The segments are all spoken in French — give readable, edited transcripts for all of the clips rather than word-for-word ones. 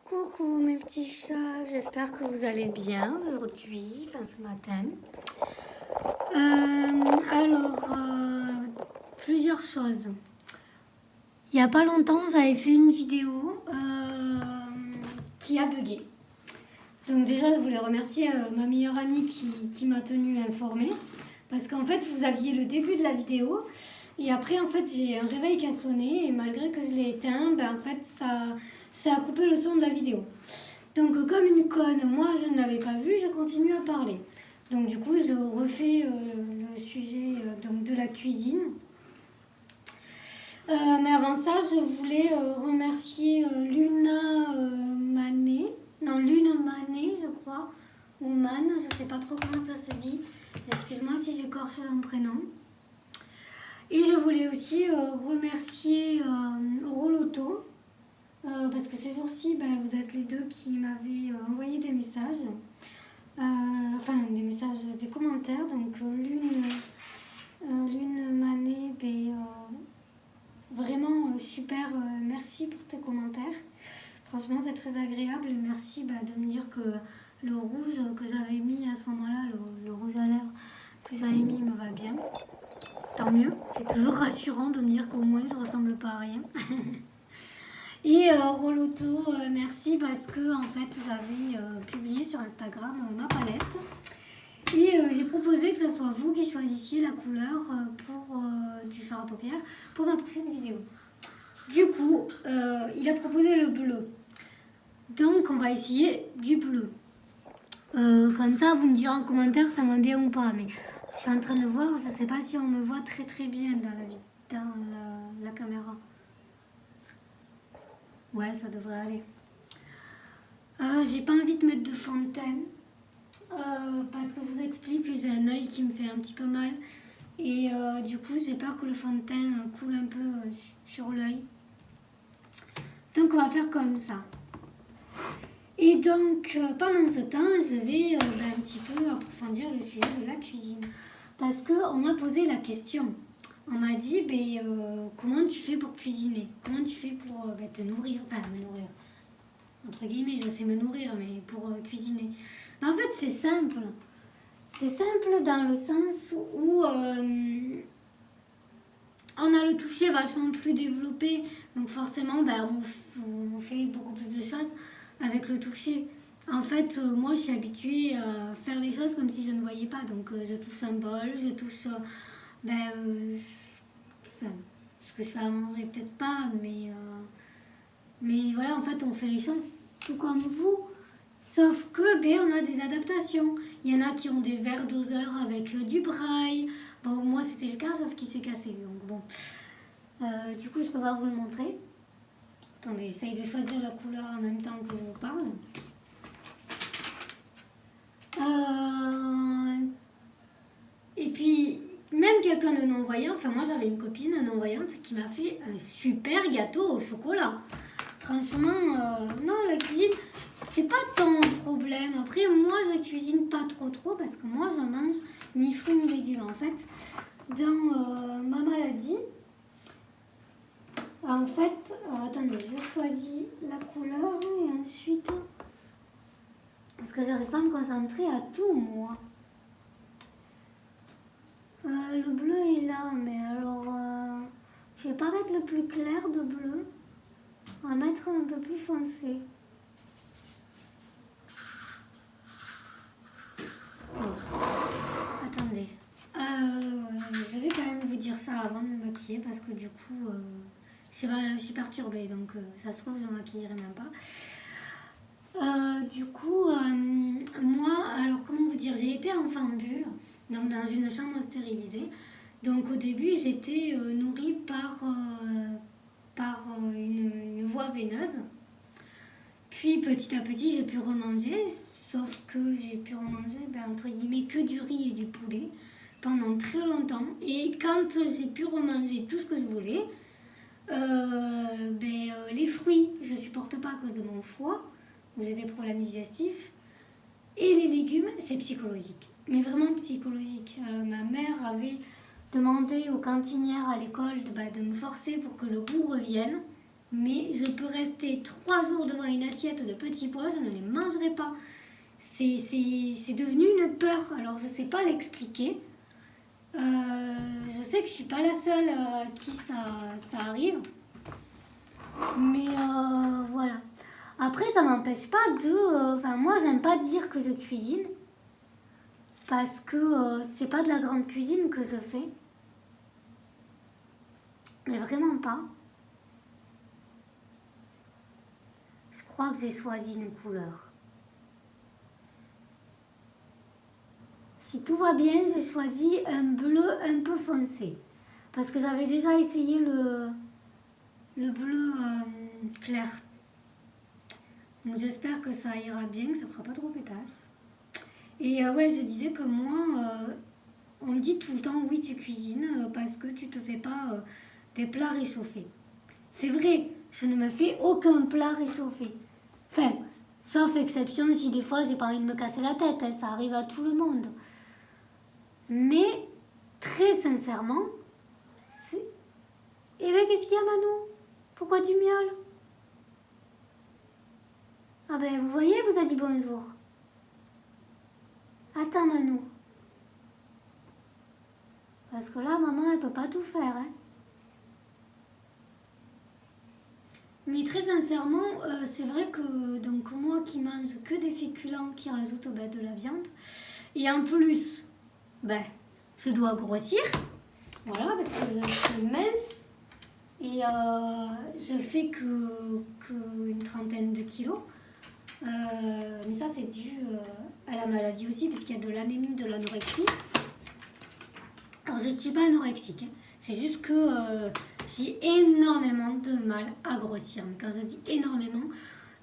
Coucou mes petits chats, j'espère que vous allez bien aujourd'hui, enfin ce matin. Plusieurs choses. Il n'y a pas longtemps, j'avais fait une vidéo qui a bugué. Donc déjà, je voulais remercier ma meilleure amie qui m'a tenue informée. Parce qu'en fait, vous aviez le début de la vidéo. Et après, en fait, j'ai un réveil qui a sonné. Et malgré que je l'ai éteint, en fait, ça a coupé le son de la vidéo. Donc, comme une conne, moi, je ne l'avais pas vu. Je continue à parler. Donc, du coup, je refais le sujet donc, de la cuisine. Mais avant ça, je voulais remercier Luna Manet. Non, Lune Manet, je crois. Ou Man, je ne sais pas trop comment ça se dit. Excuse-moi si j'écorche son prénom. Et je voulais aussi remercier Roloto. Parce que ces jours-ci, vous êtes les deux qui m'avaient envoyé des messages. Des messages, des commentaires. Donc, Lune Manet, vraiment super, merci pour tes commentaires. Franchement, c'est très agréable et merci de me dire que le rouge que j'avais mis à ce moment-là, le rouge à lèvres que j'avais mis me va bien. Tant mieux, c'est toujours rassurant de me dire qu'au moins je ne ressemble pas à rien. Et Roloto, merci parce que en fait j'avais publié sur Instagram ma palette. Et j'ai proposé que ce soit vous qui choisissiez la couleur du fard à paupières pour ma prochaine vidéo. Du coup, il a proposé le bleu. Donc, on va essayer du bleu. Comme ça, vous me direz en commentaire ça va bien ou pas. Mais je suis en train de voir, je ne sais pas si on me voit très très bien dans la caméra. Ouais, ça devrait aller. J'ai pas envie de mettre de fond de teint. Parce que je vous explique que j'ai un œil qui me fait un petit peu mal. Et du coup, j'ai peur que le fond de teint coule un peu sur l'œil. Donc, on va faire comme ça. Et donc, pendant ce temps, je vais un petit peu approfondir le sujet de la cuisine. Parce qu'on m'a posé la question. On m'a dit, comment tu fais pour cuisiner? Comment tu fais pour te nourrir? Enfin, me nourrir. Entre guillemets, je sais me nourrir, mais pour cuisiner. En fait, c'est simple. C'est simple dans le sens où on a le toucher vachement plus développé. Donc forcément, on fait beaucoup plus de choses avec le toucher. En fait, moi, je suis habituée à faire les choses comme si je ne voyais pas. Donc, je touche un bol, je touche... ce que je fais à manger, peut-être pas, mais voilà, en fait, on fait les choses tout comme vous. Sauf que, on a des adaptations. Il y en a qui ont des verres doseurs avec du braille. Bon, moi, c'était le cas, sauf qu'il s'est cassé. Donc, bon. Du coup, je peux pas vous le montrer. Attendez, j'essaye de choisir la couleur en même temps que je vous parle. Et puis, même quelqu'un de non-voyant, moi j'avais une copine non-voyante qui m'a fait un super gâteau au chocolat. Franchement, non, la cuisine, c'est pas ton problème. Après, moi je cuisine pas trop parce que moi je mange ni fruits ni légumes. En fait, dans ma maladie, attendez, je choisis la couleur et ensuite... Parce que j'arrive pas à me concentrer à tout, moi. Le bleu est là, mais alors... je vais pas mettre le plus clair de bleu. On va mettre un peu plus foncé. Attendez. Je vais quand même vous dire ça avant de me maquiller parce que du coup... je suis perturbée, donc ça se trouve, je ne me maquillerai même pas. Moi, alors comment vous dire, j'ai été enfant bulle, donc dans une chambre stérilisée. Donc au début, j'étais nourrie par une voie veineuse. Puis petit à petit, j'ai pu remanger, sauf que j'ai pu remanger, entre guillemets, que du riz et du poulet pendant très longtemps. Et quand j'ai pu remanger tout ce que je voulais, les fruits, je ne supporte pas à cause de mon foie. J'ai des problèmes digestifs. Et les légumes, c'est psychologique. Mais vraiment psychologique. Ma mère avait demandé aux cantinières à l'école de me forcer pour que le goût revienne. Mais je peux rester 3 jours devant une assiette de petits pois, je ne les mangerai pas. C'est devenu une peur. Alors, je ne sais pas l'expliquer. Je sais que je ne suis pas la seule à qui ça arrive. Mais voilà. Après, ça m'empêche pas de... Enfin, moi, j'aime pas dire que je cuisine. Parce que c'est pas de la grande cuisine que je fais. Mais vraiment pas. Je crois que j'ai choisi une couleur. Si tout va bien, j'ai choisi un bleu un peu foncé. Parce que j'avais déjà essayé le bleu clair. Donc j'espère que ça ira bien, que ça fera pas trop pétasse. Et ouais, je disais que moi, on me dit tout le temps, oui, tu cuisines parce que tu te fais pas des plats réchauffés. C'est vrai, je ne me fais aucun plat réchauffé. Enfin, sauf exception si des fois j'ai pas envie de me casser la tête, hein, ça arrive à tout le monde. Mais, très sincèrement, c'est... Eh ben, qu'est-ce qu'il y a, Manou? Pourquoi tu miaules? Ah ben, vous voyez, elle vous a dit bonjour. Attends, Manou. Parce que là, maman, elle peut pas tout faire, hein. Mais très sincèrement, c'est vrai que donc moi qui mange que des féculents qui rajoutent de la viande, et en plus, ben, je dois grossir, voilà, parce que je suis mince, et je fais que une trentaine de kilos. Mais ça, c'est dû à la maladie aussi, puisqu'il y a de l'anémie, de l'anorexie. Alors, je ne suis pas anorexique, hein. C'est juste que j'ai énormément de mal à grossir. Mais quand je dis énormément,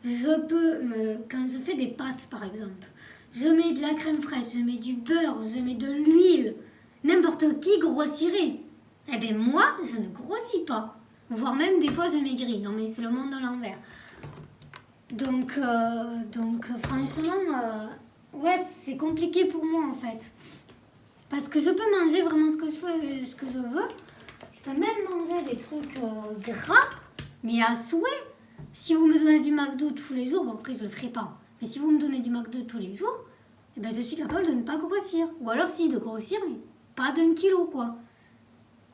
je peux, quand je fais des pâtes par exemple, je mets de la crème fraîche, je mets du beurre, je mets de l'huile. N'importe qui grossirait. Eh bien moi, je ne grossis pas. Voire même des fois je maigris. Non mais c'est le monde à l'envers. Donc franchement, ouais, c'est compliqué pour moi en fait. Parce que je peux manger vraiment ce que je veux. Je peux même manger des trucs gras, mais à souhait. Si vous me donnez du McDo tous les jours, bon après je le ferai pas. Mais si vous me donnez du McDo tous les jours, eh ben, je suis capable de ne pas grossir. Ou alors si, de grossir, mais pas d'1 kilo quoi.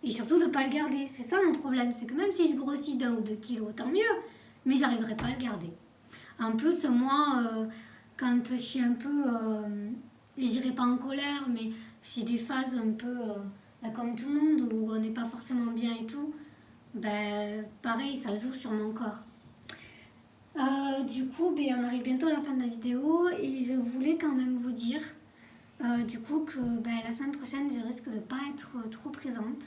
Et surtout de ne pas le garder. C'est ça mon problème, c'est que même si je grossis d'1 ou 2 kilos, tant mieux. Mais j'arriverai pas à le garder. En plus, moi, quand je suis un peu... je dirais pas en colère, mais j'ai des phases un peu comme tout le monde où on n'est pas forcément bien et tout, ben pareil, ça joue sur mon corps. Du coup, ben, on arrive bientôt à la fin de la vidéo et je voulais quand même vous dire du coup que ben, la semaine prochaine, je risque de ne pas être trop présente.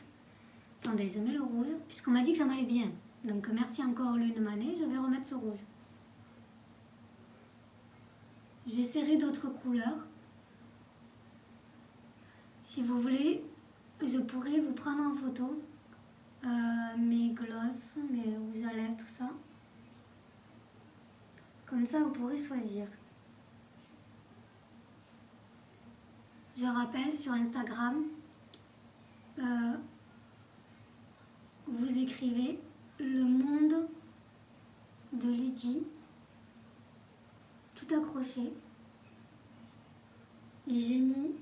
Attendez, je mets le rouge, puisqu'on m'a dit que ça m'allait bien. Donc merci encore Lune Manet, je vais remettre ce rouge. J'essaierai d'autres couleurs. Si vous voulez, je pourrais vous prendre en photo mes glosses, mes rouges à lèvres, tout ça. Comme ça, vous pourrez choisir. Je rappelle, sur Instagram, vous écrivez le monde de Ludie, tout accroché. Et j'ai mis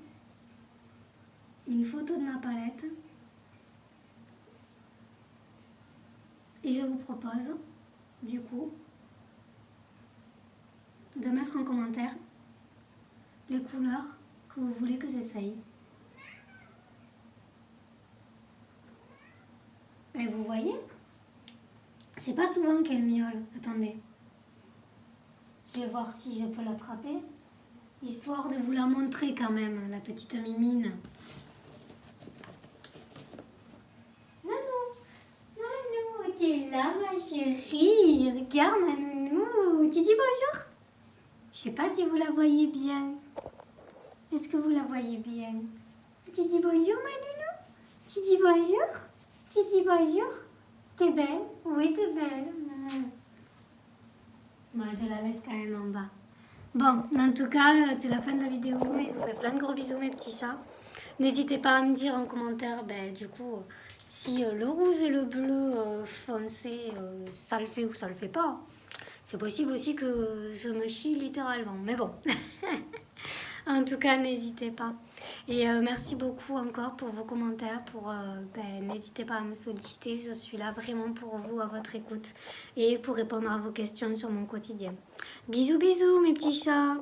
une photo de ma palette. Et je vous propose, du coup, de mettre en commentaire les couleurs que vous voulez que j'essaye. Et vous voyez, c'est pas souvent qu'elle miaule. Attendez. Je vais voir si je peux l'attraper. Histoire de vous la montrer quand même, la petite mimine. Nanou, t'es là ma chérie. Regarde ma nounou. Tu dis bonjour? Je sais pas si vous la voyez bien. Est-ce que vous la voyez bien? Tu dis bonjour ma nounou? Tu dis bonjour? Tu dis bonjour? T'es belle? Oui, t'es belle. Moi, je la laisse quand même en bas. Bon, en tout cas, c'est la fin de la vidéo. Je vous fais plein de gros bisous, mes petits chats. N'hésitez pas à me dire en commentaire, ben, du coup, Si le rouge et le bleu foncé, ça le fait ou ça le fait pas. C'est possible aussi que je me chie littéralement. Mais bon, en tout cas, n'hésitez pas. Et merci beaucoup encore pour vos commentaires. N'hésitez pas à me solliciter. Je suis là vraiment pour vous, à votre écoute. Et pour répondre à vos questions sur mon quotidien. Bisous, bisous, mes petits chats.